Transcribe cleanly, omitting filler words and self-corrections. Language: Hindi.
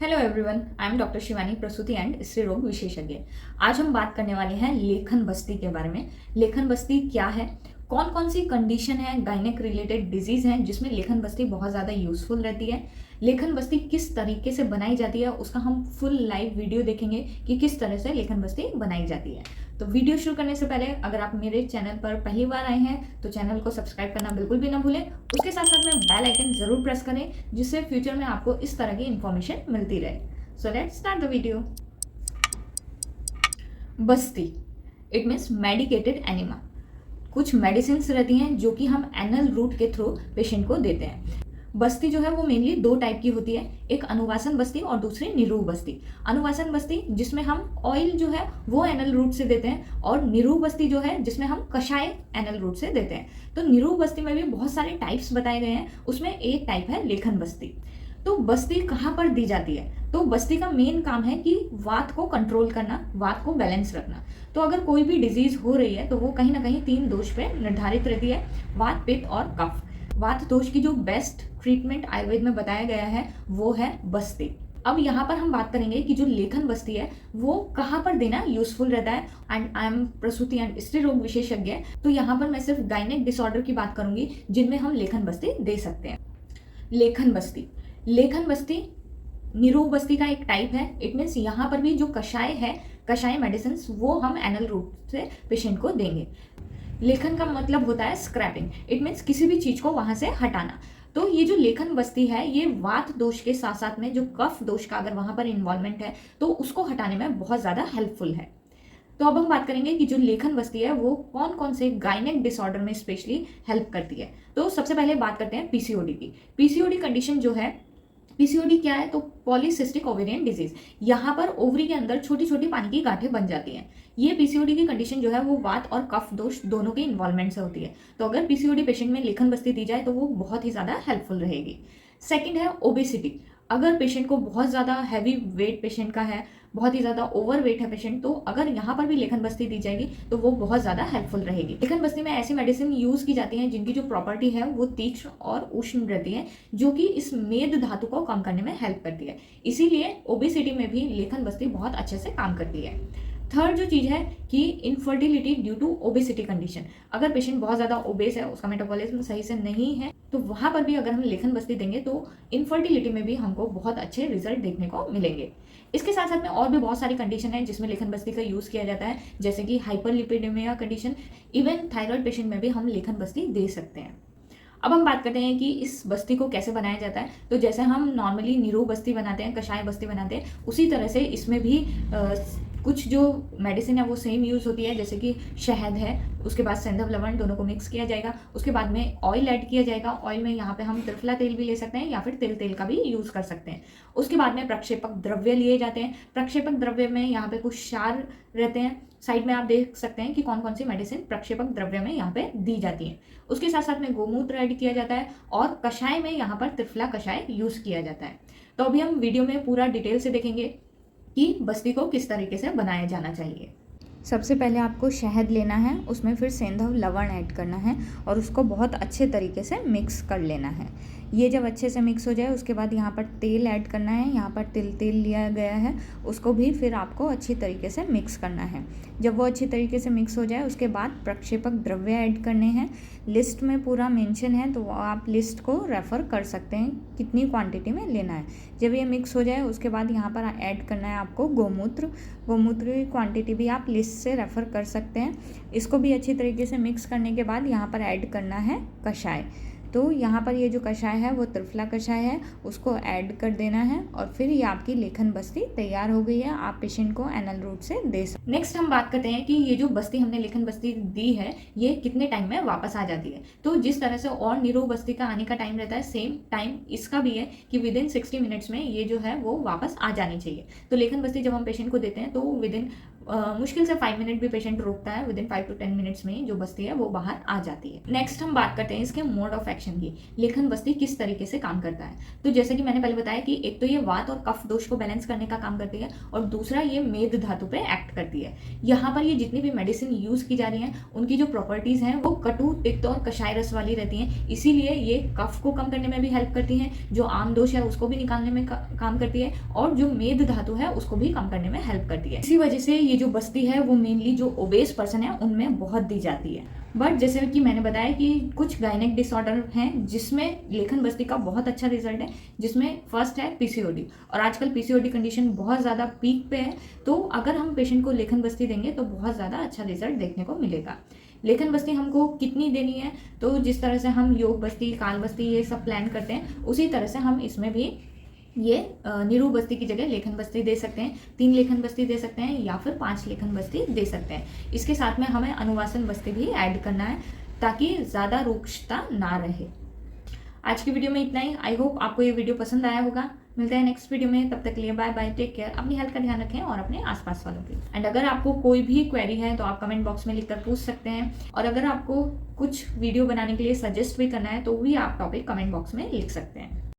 Hello everyone, I am doctor Shivani, प्रसूति एंड स्त्री रोग विशेषज्ञ। आज हम बात करने वाले हैं लेखन बस्ती के बारे में। लेखन बस्ती क्या है, कौन कौन सी कंडीशन है, गायनेक रिलेटेड डिजीज हैं जिसमें लेखन बस्ती बहुत ज़्यादा यूजफुल रहती है। लेखन बस्ती किस तरीके से बनाई जाती है उसका हम फुल लाइव वीडियो देखेंगे कि किस तरह से लेखन बस्ती बनाई जाती है। तो वीडियो शुरू करने से पहले अगर आप मेरे चैनल पर पहली बार आए हैं तो चैनल को सब्सक्राइब करना बिल्कुल भी ना भूलें। उसके साथ साथ में बेल आइकन जरूर प्रेस करें जिससे फ्यूचर में आपको इस तरह की इंफॉर्मेशन मिलती रहे। So let's start the video. Basti it means medicated enema. कुछ मेडिसिन रहती हैं जो कि हम एनल रूट के थ्रू पेशेंट को देते हैं। बस्ती जो है वो मेनली दो टाइप की होती है, एक अनुवासन बस्ती और दूसरी निरूह बस्ती। अनुवासन बस्ती जिसमें हम ऑयल जो है वो एनल रूट से देते हैं, और निरूह बस्ती जो है जिसमें हम कषाय एनल रूट से देते हैं। तो निरूह बस्ती में भी बहुत सारे टाइप्स बताए गए हैं, उसमें एक टाइप है लेखन बस्ती। तो बस्ती कहाँ पर दी जाती है? तो बस्ती का मेन काम है कि वात को कंट्रोल करना, वात को बैलेंस रखना। तो अगर कोई भी डिजीज हो रही है तो वो कहीं ना कहीं तीन दोष पे निर्धारित रहती है, वात, पित्त और कफ। वात दोष की जो बेस्ट ट्रीटमेंट आयुर्वेद में बताया गया है वो है बस्ती। अब यहाँ पर हम बात करेंगे कि जो लेखन बस्ती है वो कहाँ पर देना यूजफुल रहता है। एंड आई एम प्रसूति एंड स्त्री रोग विशेषज्ञ, तो यहाँ पर मैं सिर्फ गायनेक डिसऑर्डर की बात करूंगी जिनमें हम लेखन बस्ती दे सकते हैं। लेखन बस्ती, लेखन बस्ती निरूह बस्ती का एक टाइप है। इट मीन्स यहाँ पर भी जो कषाय है, कषाय मेडिसिन वो हम एनल रूट से पेशेंट को देंगे। लेखन का मतलब होता है स्क्रैपिंग। इट मीन्स किसी भी चीज को वहां से हटाना। तो ये जो लेखन बस्ती है ये वात दोष के साथ साथ में जो कफ दोष का अगर वहां पर इन्वॉल्वमेंट है तो उसको हटाने में बहुत ज्यादा हेल्पफुल है। तो अब हम बात करेंगे कि जो लेखन बस्ती है वो कौन कौन से गायनेक डिसऑर्डर में स्पेशली हेल्प करती है। तो सबसे पहले बात करते हैं पीसीओडी की। पीसीओडी कंडीशन जो है, पीसीओडी क्या है? तो पॉलीसिस्टिक ओवेरियन डिजीज। यहाँ पर ओवरी के अंदर छोटी छोटी पानी की गांठें बन जाती हैं। ये पीसीओडी की कंडीशन जो है वो वात और कफ दोष दोनों के इन्वॉल्वमेंट से होती है। तो अगर पीसीओडी पेशेंट में लेखन बस्ती दी जाए तो वो बहुत ही ज्यादा हेल्पफुल रहेगी। सेकंड है ओबेसिटी। अगर पेशेंट को बहुत ज़्यादा हैवी वेट पेशेंट का है, बहुत ही ज़्यादा ओवर वेट है पेशेंट, तो अगर यहाँ पर भी लेखन बस्ती दी जाएगी तो वो बहुत ज़्यादा हेल्पफुल रहेगी। लेखन बस्ती में ऐसी मेडिसिन यूज़ की जाती हैं जिनकी जो प्रॉपर्टी है वो तीक्ष्ण और उष्ण रहती है, जो कि इस मेद धातु को कम करने में हेल्प करती है। इसीलिए ओबेसिटी में भी लेखन बस्ती बहुत अच्छे से काम करती है। थर्ड जो चीज़ है कि infertility due to obesity condition. अगर पेशेंट बहुत ज़्यादा ओबेस है, उसका मेटाबॉलिज्म सही से नहीं है, तो वहाँ पर भी अगर हम लेखन बस्ती देंगे तो इनफर्टिलिटी में भी हमको बहुत अच्छे रिजल्ट देखने को मिलेंगे। इसके साथ साथ में और भी बहुत सारी कंडीशन है जिसमें लेखन बस्ती का यूज़ किया जाता है, जैसे कि hyperlipidemia condition. Even thyroid patient में भी हम लेखन बस्ती दे सकते हैं। अब हम बात करते हैं कि इस बस्ती को कैसे बनाया जाता है। तो जैसे हम नॉर्मली निरूह बस्ती बनाते हैं, कषाय बस्ती बनाते हैं, उसी तरह से इसमें भी कुछ जो मेडिसिन है वो सेम यूज़ होती है। जैसे कि शहद है, उसके बाद सेंधव लवण, दोनों को मिक्स किया जाएगा। उसके बाद में ऑयल ऐड किया जाएगा। ऑयल में यहाँ पे हम त्रिफला तेल भी ले सकते हैं या फिर तिल तेल का भी यूज़ कर सकते हैं। उसके बाद में प्रक्षेपक द्रव्य लिए जाते हैं। प्रक्षेपक द्रव्य में यहाँ पे कुछ क्षार रहते हैं। साइड में आप देख सकते हैं कि कौन कौन सी मेडिसिन प्रक्षेपक द्रव्य में यहाँ पे दी जाती है। उसके साथ साथ में गोमूत्र ऐड किया जाता है, और कषाय में यहाँ पर त्रिफला कषाय यूज़ किया जाता है। तो अभी हम वीडियो में पूरा डिटेल से देखेंगे कि बस्ती को किस तरीके से बनाया जाना चाहिए। सबसे पहले आपको शहद लेना है, उसमें फिर सेंधव लवण ऐड करना है और उसको बहुत अच्छे तरीके से मिक्स कर लेना है। ये जब अच्छे से मिक्स हो जाए उसके बाद यहाँ पर तेल ऐड करना है। यहाँ पर तिल तेल लिया गया है, उसको भी फिर आपको अच्छी तरीके से मिक्स करना है। जब वो अच्छी तरीके से मिक्स हो जाए उसके बाद प्रक्षेपक द्रव्य ऐड करने हैं। लिस्ट में पूरा मेंशन है तो आप लिस्ट को रेफ़र कर सकते हैं कितनी क्वांटिटी में लेना है। जब ये मिक्स हो जाए उसके बाद यहाँ पर ऐड करना है आपको गोमूत्र। गोमूत्र की क्वांटिटी भी आप लिस्ट से रेफ़र कर सकते हैं। इसको भी अच्छी तरीके से मिक्स करने के बाद यहाँ पर ऐड करना है कषाय। तो यहाँ पर ये जो कषाय है वो त्रिफला कषाय है, उसको ऐड कर देना है और फिर ये आपकी लेखन बस्ती तैयार हो गई है। आप पेशेंट को एनल रूट से दे सकते। नेक्स्ट हम बात करते हैं कि ये जो बस्ती हमने लेखन बस्ती दी है ये कितने टाइम में वापस आ जाती है। तो जिस तरह से और निरूह बस्ती का आने का टाइम रहता है, सेम टाइम इसका भी है कि विद इन 60 मिनट्स में ये जो है वो वापस आ जानी चाहिए। तो लेखन बस्ती जब हम पेशेंट को देते हैं तो विद इन मुश्किल से 5 मिनट भी पेशेंट रोकता है, विदिन 5 to 10 मिनट्स में जो बस्ती है वो बाहर आ जाती है। नेक्स्ट हम बात करते हैं इसके मोड ऑफ एक्शन की, लेखन बस्ती किस तरीके से काम करता है। तो जैसे कि मैंने पहले बताया कि एक तो ये वात और कफ दोष को बैलेंस करने का काम करती है, और दूसरा ये मेद धातु पे एक्ट करती है। यहाँ पर ये जितनी भी मेडिसिन यूज की जा रही हैं उनकी जो प्रॉपर्टीज हैं वो कटु, तिक्त और कषाय रस वाली रहती हैं, इसीलिए ये कफ को कम करने में भी हेल्प करती हैं, जो आम दोष है उसको भी निकालने में काम करती है, और जो मेद धातु है उसको भी कम करने में हेल्प करती है। इसी वजह से ये जो बस्ती है वो मेनली जो ओबेस पर्सन है उनमें बहुत दी जाती है। बट जैसे कि मैंने बताया कि कुछ गायनेक डिसऑर्डर हैं जिसमें लेखन बस्ती का बहुत अच्छा रिजल्ट है, जिसमें फर्स्ट है पीसीओडी, और आजकल पीसीओडी कंडीशन बहुत ज़्यादा पीक पे है, तो अगर हम पेशेंट को लेखन बस्ती देंगे तो बहुत ज़्यादा अच्छा रिजल्ट देखने को मिलेगा। लेखन बस्ती हमको कितनी देनी है, तो जिस तरह से हम योग बस्ती, काल बस्ती ये सब प्लान करते हैं उसी तरह से हम इसमें भी ये निरू बस्ती की जगह लेखन बस्ती दे सकते हैं, 3 लेखन बस्ती दे सकते हैं या फिर 5 लेखन बस्ती दे सकते हैं। इसके साथ में हमें अनुवासन बस्ती भी ऐड करना है ताकि ज़्यादा रुक्षता ना रहे। आज की वीडियो में इतना ही। आई होप आपको ये वीडियो पसंद आया होगा। मिलते हैं नेक्स्ट वीडियो में, तब तक के लिए बाय बाय, टेक केयर, अपनी हेल्थ का ध्यान रखें और अपने आसपास वालों की। एंड अगर आपको कोई भी क्वेरी है तो आप कमेंट बॉक्स में लिखकर पूछ सकते हैं, और अगर आपको कुछ वीडियो बनाने के लिए सजेस्ट भी करना है तो भी आप टॉपिक कमेंट बॉक्स में लिख सकते हैं।